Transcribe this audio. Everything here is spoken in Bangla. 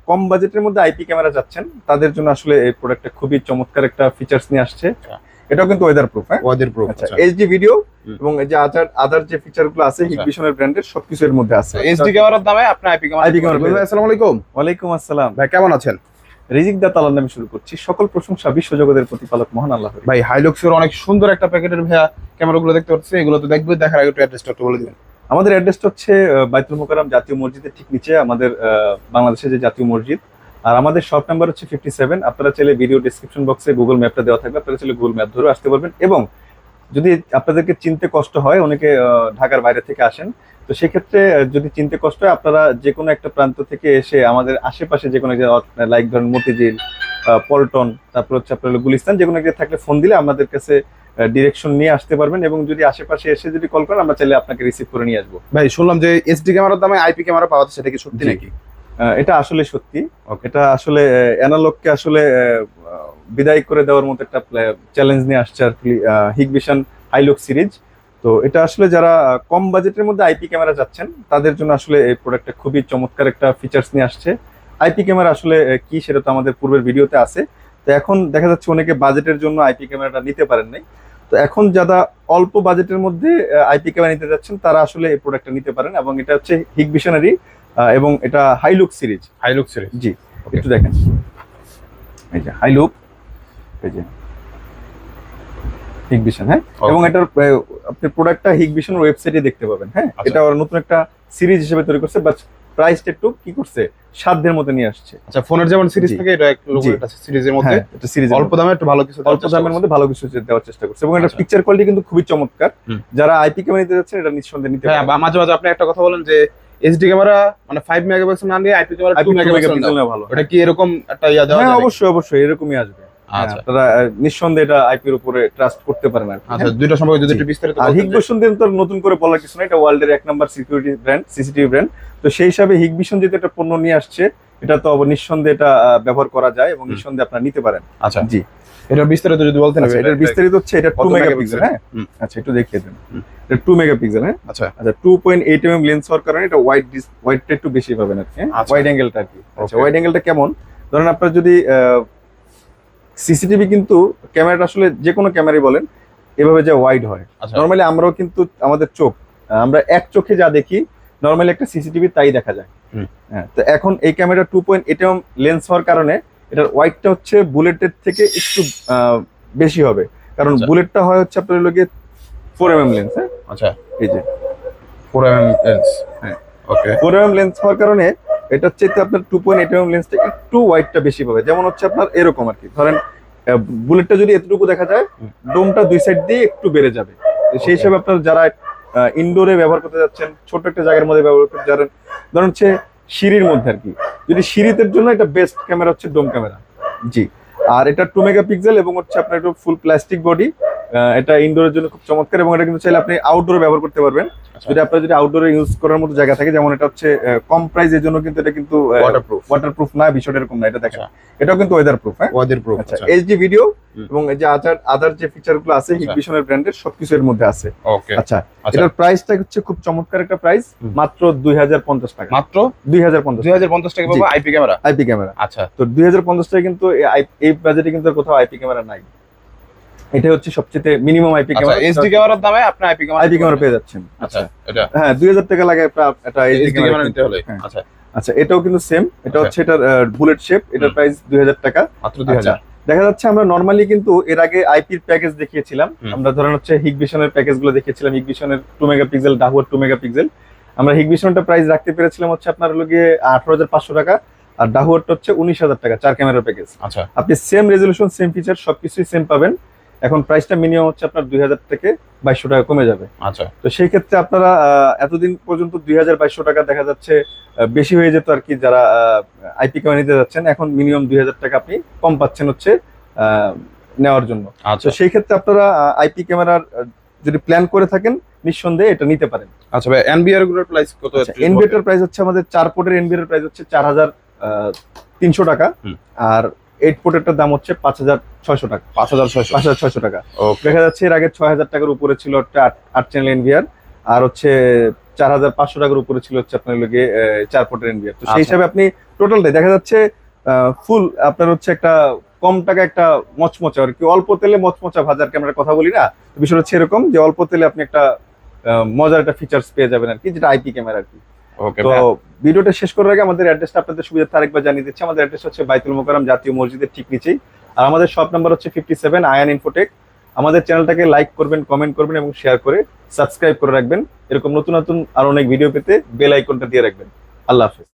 কম বাজেটের মধ্যে আইপি ক্যামেরা চাচ্ছেন তাদের জন্য আসলে এই প্রোডাক্টটা খুবই চমৎকার একটা ফিচার্স নিয়ে আসছে। এটাও কিন্তু ওয়েদার প্রুফ। হ্যাঁ, ওয়েদার প্রুফ। আচ্ছা, এইচডি ভিডিও এবং এই যে আদার যে ফিচার গুলো আছে হিগবিশনের ব্র্যান্ডের সবকিছু এর মধ্যে আছে। এইচডি ক্যামেরার দামে আপনি আইপি ক্যামেরা। ভাই আসসালামু আলাইকুম। ওয়ালাইকুম আসসালাম। ভাই কেমন আছেন? রিজিক দা তালার নামে শুরু করছি। সকল প্রশংসা বিশ্বজগতের প্রতিপালক মহান আল্লাহ। ভাই হাইলুক্সের অনেক সুন্দর একটা প্যাকেটের ভাইয়া ক্যামেরাগুলো দেখতে পাচ্ছি, এগুলো তো দেখবে, দেখার আগে একটু অ্যাড্রেসটা একটু বলে দিবেন। আমাদের অ্যাড্রেসটা হচ্ছে বাইতুল মোকাররম জাতীয় মসজিদের ঠিক নিচে আমাদের বাংলাদেশের যে জাতীয় মসজিদ। আর আমাদের শপ নাম্বার হচ্ছে 57। আপনারা চাইলে ভিডিও ডেসক্রিপশন বক্সে গুগল ম্যাপটা দেওয়া থাকবে, আপনারা চাইলে গুগল ম্যাপ ধরে আসতে পারবেন। এবং যদি আপনাদেরকে চিনতে কষ্ট হয়, অনেকে ঢাকার বাইরে থেকে আসেন, তো সেক্ষেত্রে যদি চিনতে কষ্ট হয় আপনারা যে কোনো একটা প্রান্ত থেকে এসে আমাদের আশেপাশে যে কোনো লাইক ধরেন মতিঝিল, পল্টন, তারপর হচ্ছে আপনার গুলিস্তান, যে কোনো একটা থাকলে ফোন দিলে আমাদের কাছে ডিরেকশন নিয়ে আসতে পারবেন। এবং যদি আশেপাশে এসে যদি কল করেন আমরা চাইলে আপনাকে রিসিভ করে নিয়ে আসবো। ভাই শুনলাম যে এইচডি ক্যামেরার দামে আইপি ক্যামেরা পাওয়া যাচ্ছে, সেটা কি সত্যি নাকি? এটা আসলে সত্যি। এটা আসলে অ্যানালগকে আসলে বিদায় করে দেওয়ার মতো একটা চ্যালেঞ্জ নিয়ে আসছে আর কি হিগবিশন হাইলুক্স সিরিজ। তো এটা আসলে যারা কম বাজেটের মধ্যে আইপি ক্যামেরা চাচ্ছেন তাদের জন্য আসলে এই প্রোডাক্টটা খুবই চমৎকার একটা ফিচার্স নিয়ে আসছে। আইপি ক্যামেরা আসলে কি সেটা তো আমাদের পূর্বের ভিডিওতে আছে। তো এখন দেখা যাচ্ছে অনেকে বাজেটের জন্য আইপি ক্যামেরাটা নিতে পারেন নাই। তো এখন যারা অল্প বাজেটের মধ্যে আইপি ক্যামেরা নিতে যাচ্ছেন তারা আসলে এই প্রোডাক্টটা নিতে পারেন। এবং এটা হচ্ছে হিগবিশনেরই এবং এটা হাইলুক সিরিজ। হাইলুক সিরিজ, জি। একটু দেখেন, এই যে হাইলুক, এই যে হিগবিশন। হ্যাঁ, এবং এটার আপনি প্রোডাক্টটা হিগবিশনের ওয়েবসাইটে দেখতে পাবেন। হ্যাঁ, এটা ওরা নতুন একটা সিরিজ হিসেবে তৈরি করছে, বাট প্রাইসটা একটু কি করছে, সাধ্যের মধ্যে নিয়ে আসছে। আচ্ছা, ফোনের যেমন সিরিজ থাকে এটা একটা সিরিজের মধ্যে, এটা সিরিজ অল্প দামে একটু ভালো কিছু, অল্প দামের মধ্যে ভালো কিছু দেওয়ার চেষ্টা করছে। এবং এটা পিকচার কোয়ালিটি কিন্তু খুবই চমৎকার। যারা আইপি ক্যামেরা নিতে যাচ্ছেন এটা নিঃসন্দেহে নিতে পারেন। মাঝে মাঝে আপনি একটা কথা বলেন যে এইচডি ক্যামেরা মানে 5 মেগাপিক্সেল না নিয়ে আইপি ক্যামেরা 2 মেগাপিক্সেল না ভালো। এটা কি এরকম একটা ইয়া দেওয়া যায়? হ্যাঁ, অবশ্যই অবশ্যই এরকমই আসবে। আপনারা নিঃসন্দেহে এটা আইপির উপরে ট্রাস্ট করতে পারেন। আচ্ছা, দুইটা সম্পর্কে যদি একটু বিস্তারিত বলতেন। হিগবিশন দিন তো নতুন করে বলার কিছু না, এটা ওয়ার্ল্ডের 1 number security brand, CCTV brand. তো সেই হিসাবে হিগবিশন যেটা একটা পণ্য নিয়ে আসছে, এটা তো নিঃসন্দেহে এটা ব্যবহার করা যায় এবং নিঃসন্দেহে আপনারা নিতে পারেন। আচ্ছা জি, এটা বিস্তারিত যদি বলতেন। এটার বিস্তারিত হচ্ছে এটা 2 মেগাপিক্সেল। হ্যাঁ, আচ্ছা একটু দেখিয়ে দেন। এটা 2 মেগাপিক্সেল। হ্যাঁ, আচ্ছা আচ্ছা 2.8 mm লেন্স হওয়ার কারণে এটা ওয়াইডটা একটু বেশি পাবেন আর কি। ওয়াইড অ্যাঙ্গেলটা আর কি। আচ্ছা, ওয়াইড অ্যাঙ্গেলটা কেমন? ধরেন আপনার যদি সিসিটিভি কিন্তু ক্যামেরাটা আসলে যে কোনো ক্যামেরাই বলেন এভাবে যে ওয়াইড হয়, নরমালি আমরাও কিন্তু আমাদের চোখ, আমরা এক চোখে যা দেখি নরমালি একটা সিসিটিভি তাই দেখা যায়। হ্যাঁ, তো এখন এই ক্যামেরা 2.8 mm লেন্স হওয়ার কারণে এটার ওয়াইডটা হচ্ছে বুলেটের থেকে একটু বেশি হবে, কারণ বুলেটটা হয় হচ্ছে আপনার লগে 4 mm লেন্স। হ্যাঁ, আচ্ছা এই যে 4 mm লেন্স। হ্যাঁ, ওকে, 4 mm লেন্স হওয়ার কারণে এটার চাইতে আপনার 2.8 mm লেন্সটা একটু ওয়াইডটা বেশি পাবে। যেমন হচ্ছে আপনার এরকম আর কি, ধরেন বুলেটটা যদি এতটুকু দেখা যায়, ডোমটা দুই সাইড দিয়ে একটু বেড়ে যাবে। সেই হিসাবে আপনার যারা ইনডোরে ব্যবহার করতে যাচ্ছেন, ছোট একটা জায়গার মধ্যে ব্যবহার করতে যাবেন, ধরেন হচ্ছে সিঁড়ির মধ্যে আর কি, যদি সিঁড়িতের জন্য এটা বেস্ট ক্যামেরা হচ্ছে ডোম ক্যামেরা। জি, আর এটা 2 মেগাপিক্সেল এবং হচ্ছে আপনার একটু ফুল প্লাস্টিক বডি। এটা ইনডোরের জন্য খুব চমৎকার এবং এটা কিন্তু চাইলে আপনি আউটডোরে ব্যবহার করতে পারবেন। যদি আপনার যদি আউটডোরে ইউজ করার মতো জায়গা থাকে, যেমন এটা হচ্ছে কম প্রাইসের জন্য কিন্তু এটা কিন্তু ওয়াটারপ্রুফ না, বিষয়টা এরকম না। এটা দেখেন, এটাও কিন্তু ওয়েদার প্রুফ। হ্যাঁ, ওয়েদার প্রুফ। আচ্ছা, এইচডি ভিডিও এবং এই যে আদার যে ফিচার গুলো আছে হিগবিশনের ব্র্যান্ডের সবকিছু এর মধ্যে আছে। ওকে, আচ্ছা, এটার প্রাইসটা হচ্ছে খুব চমৎকার একটা প্রাইস, মাত্র 2050 টাকা। মাত্র 2050 টাকা পাবো আইপি ক্যামেরা। IP camera. আচ্ছা, তো 2050 টাকা কিন্তু এই বাজেটে কিন্তু কোথাও আইপি ক্যামেরা নাই। এটা হচ্ছে সবচেয়ে মিনিমাম আইপি ক্যামেরা। এইচডি ক্যামেরার দামে আপনি আইপি ক্যামেরা পেয়ে যাচ্ছেন। আচ্ছা, এটা হ্যাঁ 2000 টাকা লাগে এটা এইচডি ক্যামেরা নিতে হলে। আচ্ছা আচ্ছা, এটাও কিন্তু সেম, এটা হচ্ছে এটার বুলেট শেপ, এটার প্রাইস 2000 টাকা মাত্র। 2000 দেখা যাচ্ছে। আমরা নরমালি কিন্তু এর আগে আইপির প্যাকেজ দেখিয়েছিলাম, আমরা ধরেন হচ্ছে হিগবিশনের প্যাকেজ গুলো দেখিয়েছিলাম। হিগবিশনের 2 মেগাপিক্সেল, ডাহুয়ার 2 মেগাপিক্সেল। আমরা হিগবিশনটা প্রাইস রাখতে পেরেছিলাম হচ্ছে আপনার লগে 18,500 টাকা, আর ডাহুয়ারটা হচ্ছে 19,000 টাকা, 4 ক্যামেরার প্যাকেজ। আচ্ছা, আপনি সেম রেজলিউশন, সেম ফিচার, সবকিছুই সেম পাবেন। এখন প্রাইসটা মিনিমাম হচ্ছে আপনার 2000 থেকে 2200 টাকা কমে যাবে। আচ্ছা, তো সেই ক্ষেত্রে আপনারা এতদিন পর্যন্ত 2000-2200 টাকা দেখা যাচ্ছে বেশি হয়ে যেত আর কি, যারা আইপি ক্যামেরা নিতে যাচ্ছেন। এখন মিনিমাম 2000 টাকা আপনি কম পাচ্ছেন হচ্ছে নেওয়ার জন্য। তো সেই ক্ষেত্রে আপনারা আইপি ক্যামেরার যদি প্ল্যান করে থাকেন নিঃসন্দেহে এটা নিতে পারেন। আচ্ছা ভাই, এনবিআর গুলোর প্রাইস কত? এনবিআর প্রাইস হচ্ছে আমাদের 4 পোর্টের এনবিআর প্রাইস হচ্ছে 4300 টাকা, আর 8 পোর্টেরটার দাম হচ্ছে 5600 টাকা। 5600 টাকা। দেখা যাচ্ছে এর আগে 6000 টাকার উপরে ছিল 8 চ্যানেল এনবিআর, আর হচ্ছে 4500 টাকার উপরে ছিল হচ্ছে আপনার লগে 4 পোর্টের এনবিআর। তো সেই হিসাবে আপনি টোটালটাই দেখা যাচ্ছে ফুল আপনার হচ্ছে একটা কম টাকা একটা মচমচা আর কি, অল্প তেলে মচমচা ভাজার ক্যামেরার কথা বলি না, তো বিষয়টা হচ্ছে এরকম যে অল্প তেলে আপনি একটা মজার একটা ফিচার্স পেয়ে যাবেন আর কি, যেটা আইপি ক্যামেরা আর কি। ওকে তো ভিডিওটা শেষ করার আগে আমাদের অ্যাড্রেসটা আপনাদের সুবিধার্থে আরেকবার জানিয়ে দিচ্ছি। আমাদের অ্যাড্রেস হচ্ছে বাইতুল মোকাররম জাতীয় মসজিদের ঠিক নিচেই, আর আমাদের শপ নাম্বার হচ্ছে 57 আয়ান ইনফোটেক। আমাদের চ্যানেলটাকে লাইক করবেন, কমেন্ট করবেন এবং শেয়ার করে সাবস্ক্রাইব করে রাখবেন। এরকম নতুন নতুন আর অনেক ভিডিও পেতে বেল আইকনটা দিয়ে রাখবেন। আল্লাহ হাফেজ।